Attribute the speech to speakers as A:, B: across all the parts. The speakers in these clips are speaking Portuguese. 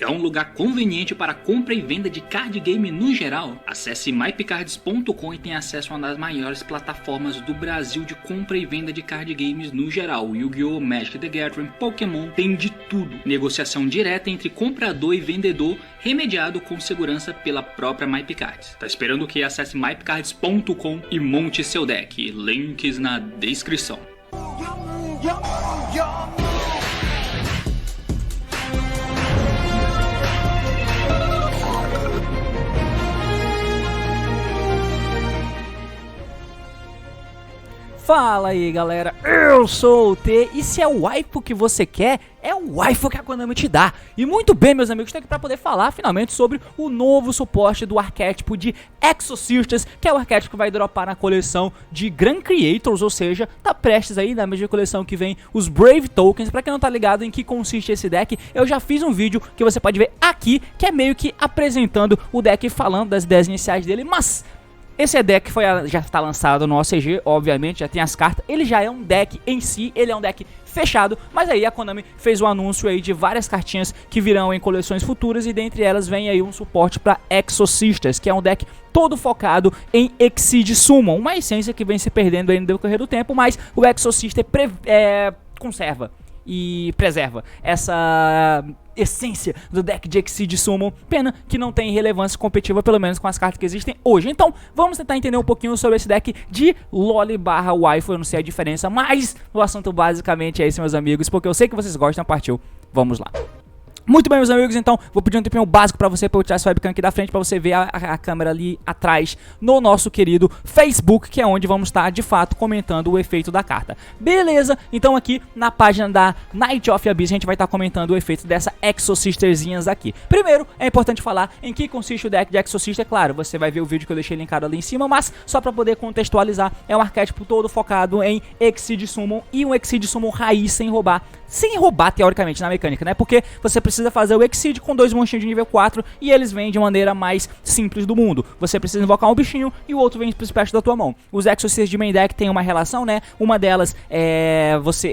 A: Quer um lugar conveniente para compra e venda de card game no geral? Acesse mypcards.com e tenha acesso a uma das maiores plataformas do Brasil de compra e venda de card games no geral. Yu-Gi-Oh!, Magic the Gathering, Pokémon, tem de tudo. Negociação direta entre comprador e vendedor, remediado com segurança pela própria MyPcards. Tá esperando o que? Acesse mypcards.com e monte seu deck. Links na descrição.
B: Fala aí galera, eu sou o T e se é o waifu que você quer, é o waifu que a Konami te dá. E muito bem meus amigos, estou aqui para poder falar finalmente sobre o novo suporte do arquétipo de Exosisters, que é o arquétipo que vai dropar na coleção de Grand Creators, ou seja, tá prestes aí na mesma coleção que vem os Brave Tokens. Para quem não tá ligado em que consiste esse deck, eu já fiz um vídeo que você pode ver aqui, que é meio que apresentando o deck, falando das ideias iniciais dele, mas... esse deck já está lançado no OCG, obviamente, já tem as cartas, ele já é um deck em si, ele é um deck fechado, mas aí a Konami fez o anúncio aí de várias cartinhas que virão em coleções futuras e dentre elas vem aí um suporte para Exosisters, que é um deck todo focado em Exceed Summon, uma essência que vem se perdendo aí no decorrer do tempo, mas o Exosister conserva e preserva essa essência do deck de Exceed Summon. Pena que não tem relevância competitiva, pelo menos com as cartas que existem hoje. Então vamos tentar entender um pouquinho sobre esse deck de Loli barra Waifu. Eu não sei a diferença, mas o assunto basicamente é esse, meus amigos, porque eu sei que vocês gostam. Partiu, vamos lá. Muito bem, meus amigos, então vou pedir um tempinho básico pra você, pra eu tirar essa webcam aqui da frente, pra você ver a câmera ali atrás no nosso querido Facebook, que é onde vamos estar, de fato, comentando o efeito da carta. Beleza? Então aqui na página da Night of Abyss a gente vai estar comentando o efeito dessa Exosisterzinhas aqui. Primeiro, é importante falar em que consiste o deck de Exosister. Claro, você vai ver o vídeo que eu deixei linkado ali em cima, mas só pra poder contextualizar, é um arquétipo todo focado em Exceed Summon e um Exceed Summon raiz sem roubar teoricamente na mecânica, né? Porque você precisa fazer o Exceed com 2 monstrinhos de nível 4 e eles vêm de maneira mais simples do mundo. Você precisa invocar um bichinho e o outro vem pro special da tua mão. Os Exosisters de main deck tem uma relação, né? Uma delas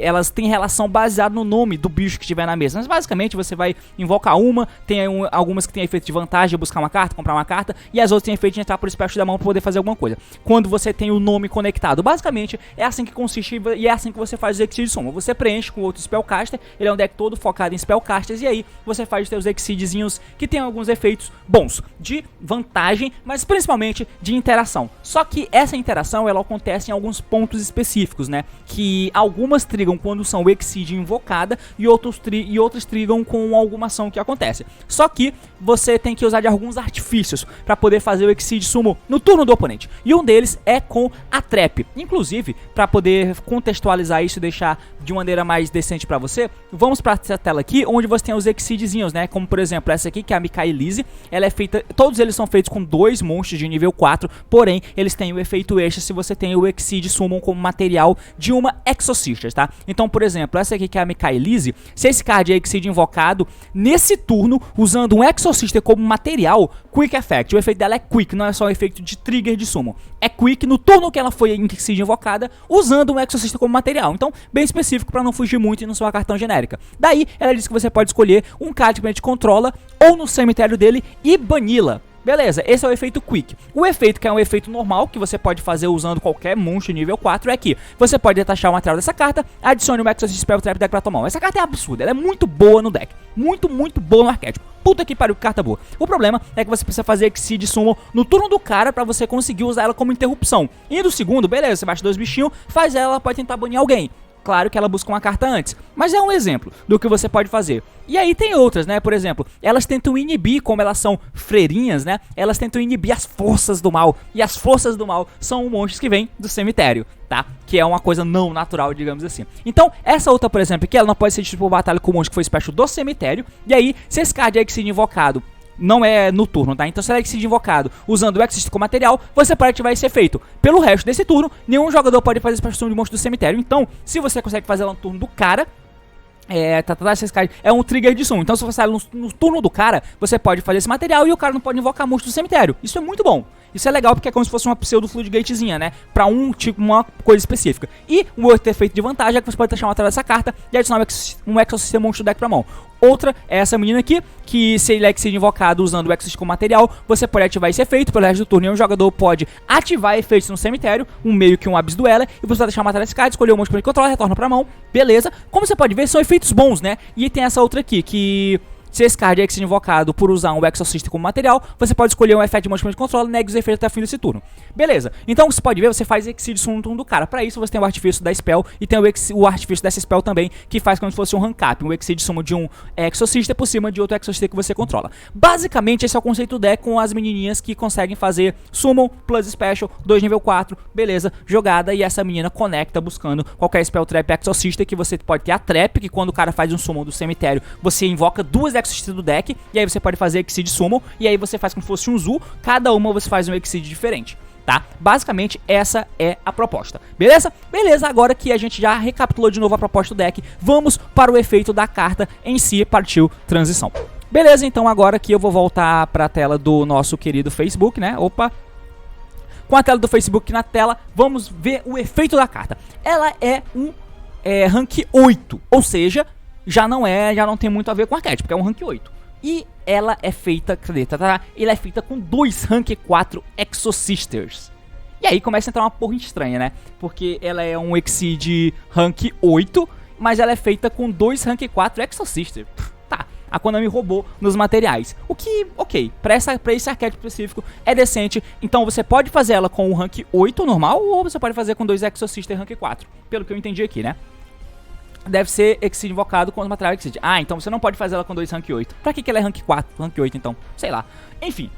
B: elas têm relação baseada no nome do bicho que estiver na mesa. Mas basicamente você vai invocar uma, tem algumas que tem efeito de vantagem de buscar uma carta, comprar uma carta, e as outras têm efeito de entrar pro special da mão para poder fazer alguma coisa. Quando você tem o nome conectado, basicamente é assim que consiste e é assim que você faz o Exceed Summon. Você preenche com outro Spellcaster, ele é um deck todo focado em Spellcasters, e aí você faz os seus Exceedzinhos que tem alguns efeitos bons de vantagem, mas principalmente de interação. Só que essa interação ela acontece em alguns pontos específicos, né? Que algumas trigam quando são o Exceed invocada e outras trigam com alguma ação que acontece. Só que você tem que usar de alguns artifícios para poder fazer o Exceed Summon no turno do oponente. E um deles é com a Trap. Inclusive, para poder contextualizar isso e deixar de maneira mais decente para você, vamos para essa tela aqui onde você tem os Exceedzinhos, né? Como por exemplo essa aqui que é a Mikaelise. Ela é feita, todos eles são feitos com 2 monstros de nível 4, porém eles têm o efeito extra se você tem o Exceed Summon como material de uma Exosisters, tá? Então por exemplo, essa aqui que é a Mikaelise, se esse card é Exceed invocado nesse turno, usando um Exosister como material, Quick Effect, o efeito dela é Quick, não é só um efeito de trigger de Summon, é Quick no turno que ela foi Exceed invocada, usando um Exosister como material. Então bem específico para não fugir muito e não ser uma cartão genérica. Daí ela diz que você pode escolher um card que a gente controla ou no cemitério dele e bani-la. Beleza, esse é o efeito Quick. O efeito que é um efeito normal, que você pode fazer usando qualquer monstro nível 4, é que você pode detachar o material dessa carta, adicione o Exorcist Spell Trap deck pra tua mão. Essa carta é absurda, ela é muito boa no deck. Muito boa no arquétipo. Puta que pariu, que carta boa. O problema é que você precisa fazer Exceed Summon no turno do cara pra você conseguir usar ela como interrupção. E no segundo, beleza, você baixa 2 bichinhos, faz ela pode tentar banir alguém. Claro que ela busca uma carta antes, mas é um exemplo do que você pode fazer. E aí tem outras, né? Por exemplo, elas tentam inibir, como elas são freirinhas, né? Elas tentam inibir as forças do mal. E as forças do mal são monstros que vêm do cemitério, tá? Que é uma coisa não natural, digamos assim. Então, essa outra, por exemplo, que ela não pode ser tipo batalha com o monstro que foi special do cemitério. E aí, se esse card é Exceed invocado, não é no turno, tá? Então se ela é Exceed invocado usando o Exorcist como material, você pode ativar esse efeito. Pelo resto desse turno, nenhum jogador pode fazer special de monstro do cemitério. Então, se você consegue fazer ela no turno do cara, é um trigger de summon. Então se você sai no turno do cara, você pode fazer esse material e o cara não pode invocar monstro do cemitério. Isso é muito bom. Isso é legal porque é como se fosse uma pseudo floodgatezinha, né? Pra um tipo, uma coisa específica. E o outro efeito de vantagem é que você pode deixar uma tela dessa carta e adicionar um Exorcist monstro do deck pra mão. Outra é essa menina aqui, que se ele é Exceed invocado usando o Exorcist como material, você pode ativar esse efeito pelo resto do turno, e um jogador pode ativar efeitos no cemitério, meio que um Abyss Dweller, e você vai deixar matar esse card, escolher o monstro que controla, retorna pra mão, beleza. Como você pode ver, são efeitos bons, né? E tem essa outra aqui, que se esse card é Exceed invocado por usar um Exorcist como material, você pode escolher um efeito de monstro que controla e negue os efeitos até o fim desse turno. Beleza, então você pode ver, você faz Exceed Summon no turno do cara. Pra isso você tem o artifício da spell e tem o artifício dessa spell também, que faz como se fosse um rank up, um Exceed Summon de um Exorcist por cima de outro Exorcist que você controla. Basicamente esse é o conceito do deck, com as menininhas que conseguem fazer Summon plus Special, 2 nível 4, beleza, jogada, e essa menina conecta buscando qualquer spell trap Exorcist, que você pode ter a trap, que quando o cara faz um Summon do cemitério, você invoca duas Exorcist do deck, e aí você pode fazer Exceed Summon, e aí você faz como se fosse um Zu, cada uma você faz um Exceed diferente, tá? Basicamente essa é a proposta, beleza? Beleza, agora que a gente já recapitulou de novo a proposta do deck, vamos para o efeito da carta em si, partiu transição. Beleza, então agora que eu vou voltar para a tela do nosso querido Facebook, né? Opa! Com a tela do Facebook na tela, vamos ver o efeito da carta. Ela é um rank 8, ou seja, já não tem muito a ver com arquétipo, porque é um rank 8. E ela é feita, cadê? Ela é feita com 2 rank 4 Exorcisters. E aí começa a entrar uma porra estranha, né? Porque ela é um Exceed rank 8, mas ela é feita com 2 rank 4 Exorcisters. Tá, a Konami roubou nos materiais. O que, ok, pra esse arquétipo específico é decente. Então você pode fazer ela com o rank 8 normal, ou você pode fazer com 2 Exorcisters rank 4. Pelo que eu entendi aqui, né? Deve ser Exceed invocado com os materiais Exceed. Ah, então você não pode fazer ela com 2 rank 8. Pra que ela é rank 4, rank 8 então? Sei lá. Enfim,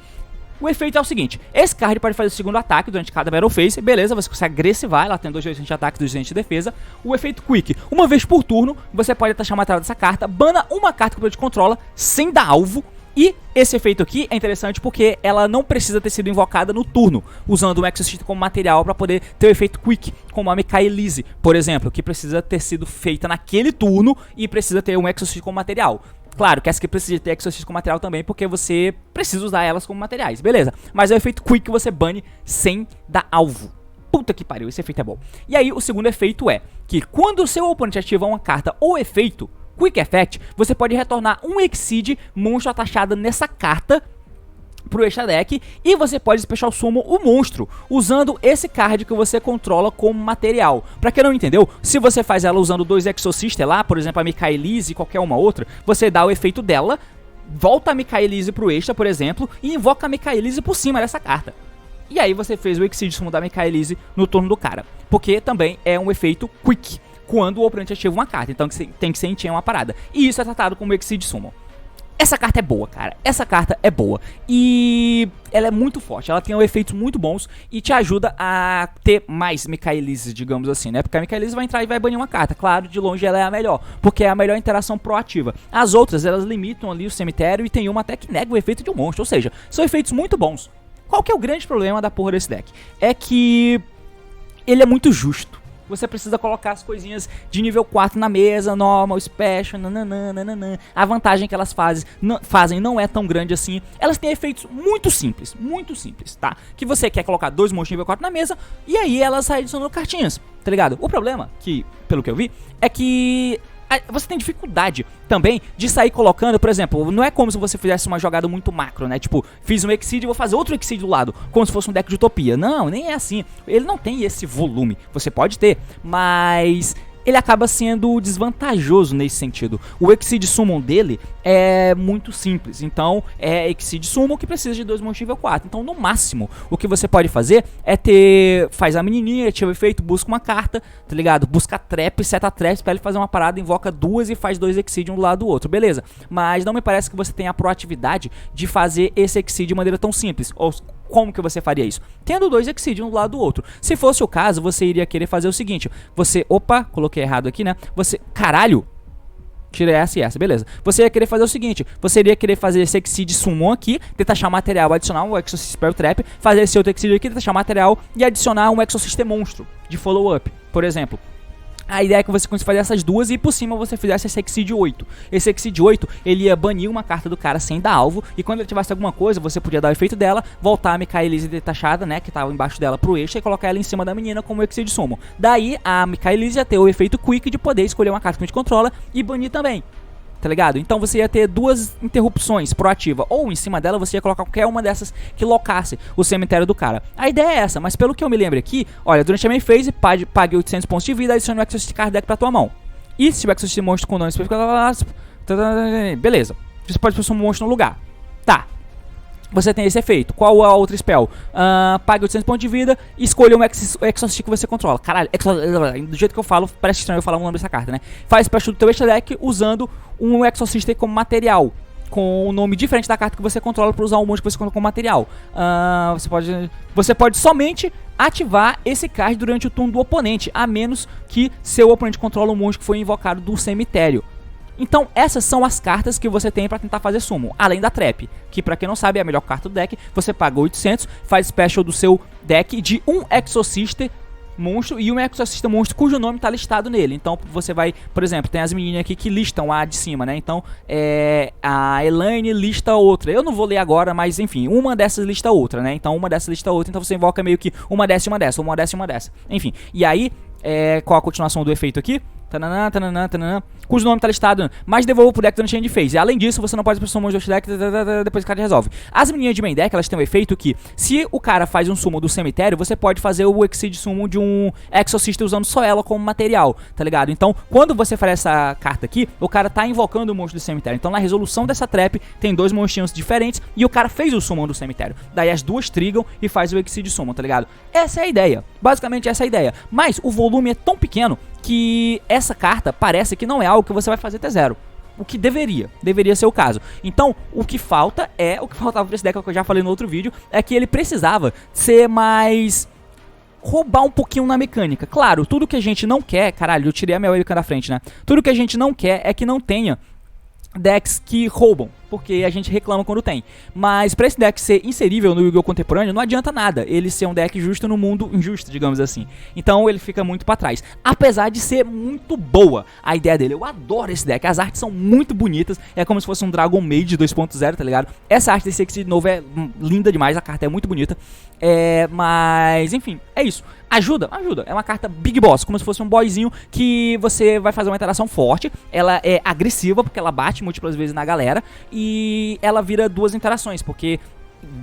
B: o efeito é o seguinte. Esse card pode fazer o segundo ataque durante cada Battle Phase. Beleza, você consegue agressivar. Ela tem 2 de ataque e 2 de defesa. O efeito Quick. Uma vez por turno, você pode atachar o material dessa carta. Bana uma carta que o oponente controla sem dar alvo. E esse efeito aqui é interessante porque ela não precisa ter sido invocada no turno, usando um Exorcist como material para poder ter o efeito Quick, como a Mikaelise, por exemplo, que precisa ter sido feita naquele turno e precisa ter um Exorcist como material. Claro que essa que precisa ter Exorcist como material também, porque você precisa usar elas como materiais, beleza. Mas é o efeito Quick que você bane sem dar alvo. Puta que pariu, esse efeito é bom. E aí o segundo efeito é que quando o seu oponente ativa uma carta ou efeito Quick Effect, você pode retornar um Exceed monstro atachado nessa carta pro extra deck, e você pode Special Summon o monstro usando esse card que você controla como material. Pra quem não entendeu, se você faz ela usando 2 Exorcister lá, por exemplo a Mikaelise e qualquer uma outra, você dá o efeito dela, volta a Mikaelise pro extra, por exemplo, e invoca a Mikaelise por cima dessa carta. E aí você fez o Exceed Summon da Mikaelise no turno do cara, porque também é um efeito Quick quando o oponente ativa uma carta, então tem que ser em uma parada. E isso é tratado como Exceed Summon. Essa carta é boa, cara. Essa carta é boa. E ela é muito forte. Ela tem efeitos muito bons e te ajuda a ter mais Mikaelises, digamos assim, né? Porque a Mikaelise vai entrar e vai banir uma carta. Claro, de longe ela é a melhor, porque é a melhor interação proativa. As outras, elas limitam ali o cemitério e tem uma até que nega o efeito de um monstro. Ou seja, são efeitos muito bons. Qual que é o grande problema da porra desse deck? É que ele é muito justo. Você precisa colocar as coisinhas de nível 4 na mesa, normal, special, nananana. A vantagem que elas fazem não é tão grande assim. Elas têm efeitos muito simples, tá? Que você quer colocar 2 monstros de nível 4 na mesa e aí elas saem adicionando cartinhas, tá ligado? O problema, que pelo que eu vi, é que você tem dificuldade também de sair colocando, por exemplo, não é como se você fizesse uma jogada muito macro, né? Tipo, fiz um Exceed e vou fazer outro Exceed do lado, como se fosse um deck de Utopia. Não, nem é assim. Ele não tem esse volume. Você pode ter, mas ele acaba sendo desvantajoso nesse sentido. O Exceed Summon dele é muito simples, então é Exceed Summon que precisa de 2 monstros nível 4. Então no máximo, o que você pode fazer é faz a menininha, ativa o efeito, busca uma carta, tá ligado? Busca a trap, seta a trap pra ele fazer uma parada, invoca 2 e faz 2 Exceed um do lado do outro, beleza. Mas não me parece que você tenha a proatividade de fazer esse Exceed de maneira tão simples. Ou como que você faria isso? Tendo 2 Exceed um do lado do outro. Se fosse o caso, você iria querer fazer o seguinte. Opa, coloquei errado aqui, né? Caralho! Tirei essa e essa, beleza. Você ia querer fazer o seguinte. Você iria querer fazer esse Exceed Summon aqui, detachar material, adicionar um Exorcist Spell Trap, fazer esse outro Exceed aqui, detachar material e adicionar um Exorcist Monstro de follow-up, por exemplo. A ideia é que você conseguisse fazer essas duas e por cima você fizesse esse Exceed 8. Esse Exceed 8, ele ia banir uma carta do cara sem dar alvo, e quando ele ativasse alguma coisa, você podia dar o efeito dela, voltar a Mikaelise detachada, né, que tava embaixo dela pro extra, e colocar ela em cima da menina como Exceed Summon. Daí, a Mikaelise ia ter o efeito Quick de poder escolher uma carta que a gente controla e banir também. tá ligado? Então você ia ter duas interrupções proativa, ou em cima dela você ia colocar qualquer uma dessas que locasse o cemitério do cara. A ideia é essa, mas pelo que eu me lembro aqui, olha, durante a main phase, pague 800 pontos de vida, adicione o Exorcist Card Deck pra tua mão. E se tiver Exorcist monstro com nome específico, beleza, você pode pôr um monstro no lugar. Tá. Você tem esse efeito. Qual a outra spell? Pague 800 pontos de vida e escolha um Exorcist que você controla. Caralho, do jeito que eu falo, parece estranho eu falar o nome dessa carta, né? Faz special do teu extra deck usando um Exorcist como material, com um nome diferente da carta que você controla para usar o monstro que você controla como material. Você pode somente ativar esse card durante o turno do oponente, a menos que seu oponente controle um monstro que foi invocado do cemitério. Então essas são as cartas que você tem pra tentar fazer summon, além da Trap, que pra quem não sabe é a melhor carta do deck. Você paga 800, faz special do seu deck de um Exorcist monstro e um Exorcist monstro cujo nome tá listado nele. Então você vai, por exemplo, tem as meninas aqui que listam a de cima, né? Então a Elaine lista outra. Eu não vou ler agora, mas enfim, uma dessas lista outra, né? Então uma dessas lista outra, então você invoca meio que uma dessa e uma dessa, ou uma dessa e uma dessa. Enfim, e aí, qual a continuação do efeito aqui? Tananã, tananã, tananã, cujo nome tá listado, mas devolva pro deck durante a end phase. Além disso, você não pode expressar um monstro do deck, depois o cara resolve. As meninas de main deck, elas têm um efeito que, se o cara faz um summon do cemitério, você pode fazer o Exceed Summon de um Exorcist usando só ela como material, tá ligado? Então, quando você faz essa carta aqui, o cara tá invocando o monstro do cemitério. Então, na resolução dessa trap, tem dois monstrinhos diferentes e o cara fez o summon do cemitério. Daí as duas trigam e faz o Exceed Summon, tá ligado? Essa é a ideia. Basicamente, essa é a ideia. Mas o volume é tão pequeno que essa carta parece que não é algo que você vai fazer T0. O que deveria ser o caso. Então, o que falta o que faltava pra esse deck, que eu já falei no outro vídeo, é que ele precisava ser mais... roubar um pouquinho na mecânica. Claro, tudo que a gente não quer... Caralho, eu tirei a minha webcam da frente, né? Tudo que a gente não quer é que não tenha decks que roubam, porque a gente reclama quando tem. Mas pra esse deck ser inserível no Yu-Gi-Oh! Contemporâneo, não adianta nada ele ser um deck justo no mundo injusto, digamos assim. Então ele fica muito pra trás. Apesar de ser muito boa a ideia dele. Eu adoro esse deck, as artes são muito bonitas. É como se fosse um Dragon Maid 2.0, tá ligado? Essa arte desse Exceed novo é linda demais, a carta é muito bonita. Mas, enfim, é isso. Ajuda. É uma carta Big Boss, como se fosse um boyzinho que você vai fazer uma interação forte. Ela é agressiva, porque ela bate múltiplas vezes na galera. E ela vira duas interações, porque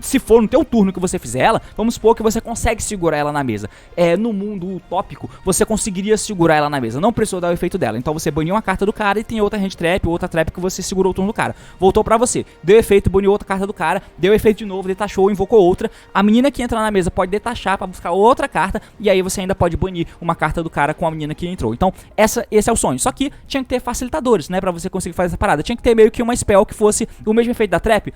B: se for no teu turno que você fizer ela, vamos supor que você consegue segurar ela na mesa. No mundo utópico, você conseguiria segurar ela na mesa, não precisou dar o efeito dela. Então você baniu uma carta do cara e tem outra hand trap, outra trap que você segurou o turno do cara. Voltou pra você, deu efeito, baniu outra carta do cara, deu efeito de novo, detachou, invocou outra. A menina que entra na mesa pode detachar pra buscar outra carta, e aí você ainda pode banir uma carta do cara com a menina que entrou. Então esse é o sonho. Só que tinha que ter facilitadores, né, pra você conseguir fazer essa parada. Tinha que ter meio que uma spell que fosse o mesmo efeito da trap.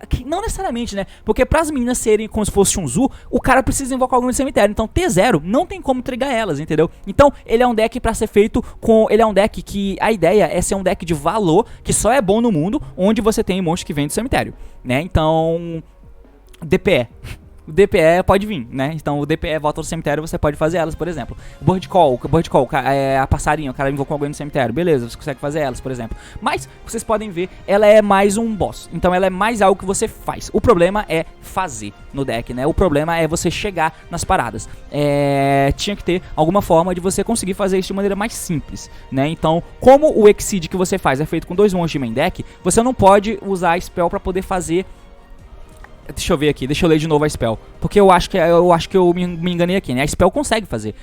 B: Que não necessariamente, né? Porque para as meninas serem como se fosse um Zu, o cara precisa invocar algum cemitério. Então T0 não tem como trigar elas, entendeu? Então ele é um deck para ser feito com... Ele é um deck que a ideia é ser um deck de valor, que só é bom no mundo onde você tem monstros que vêm do cemitério, né? Então... DPE. O DPE pode vir, né? Então o DPE volta ao cemitério, você pode fazer elas, por exemplo. Bird Call, a passarinho, o cara invocou alguém no cemitério, beleza, você consegue fazer elas, por exemplo. Mas, vocês podem ver, ela é mais um boss. Então ela é mais algo que você faz. O problema é fazer no deck, né? O problema é você chegar nas paradas. Tinha que ter alguma forma de você conseguir fazer isso de maneira mais simples, né? Então, como o Exceed que você faz é feito com dois monstros de main deck, você não pode usar a spell pra poder fazer... Deixa eu ver aqui, deixa eu ler de novo a spell, porque eu acho que eu me enganei aqui, né? A spell consegue fazer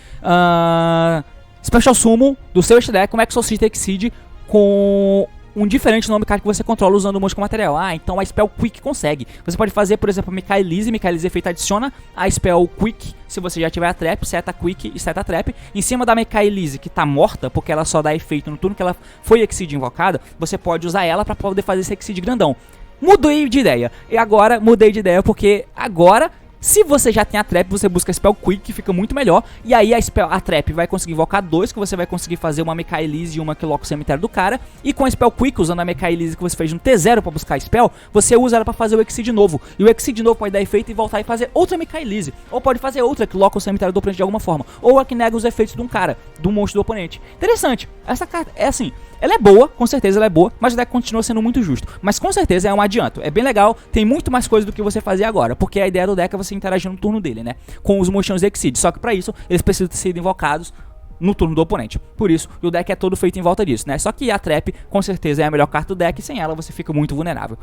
B: Special Summon do seu extra deck como Exorcist Exceed com um diferente nome card que você controla usando o monstro como material. Então a spell Quick consegue. Você pode fazer, por exemplo, Michaelise efeito adiciona a spell Quick, se você já tiver a trap, seta Quick e seta trap. Em cima da Michaelise, que tá morta, porque ela só dá efeito no turno que ela foi Exceed invocada, você pode usar ela pra poder fazer esse Exceed grandão. Mudei de ideia. E agora, mudei de ideia porque agora, se você já tem a trap, você busca a spell Quick, que fica muito melhor. E aí a trap vai conseguir invocar dois, que você vai conseguir fazer uma Michaelise e uma que loca o cemitério do cara. E com a spell Quick, usando a Michaelise que você fez no T0 pra buscar a spell, você usa ela pra fazer o Exceed novo. E o Exceed novo pode dar efeito e voltar e fazer outra Michaelise. Ou pode fazer outra que loca o cemitério do oponente de alguma forma. Ou a que nega os efeitos de um cara, do monstro do oponente. Interessante. Essa carta é assim... Ela é boa, com certeza ela é boa, mas o deck continua sendo muito justo. Mas com certeza é um adianto, é bem legal, tem muito mais coisa do que você fazer agora, porque a ideia do deck é você interagir no turno dele, né? Com os monstros Exceed, só que pra isso eles precisam ter sido invocados no turno do oponente. Por isso, o deck é todo feito em volta disso, né? Só que a Trap, com certeza, é a melhor carta do deck, e sem ela você fica muito vulnerável.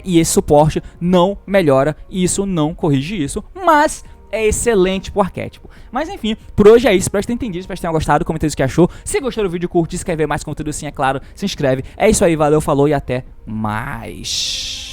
B: E esse suporte não melhora isso, não corrige isso, mas é excelente pro arquétipo. Mas enfim, por hoje é isso, espero que tenham entendido, espero que tenham gostado, comenta o que achou. Se gostou do vídeo, curte, se quer ver mais conteúdo assim, é claro, se inscreve. É isso aí, valeu, falou e até mais.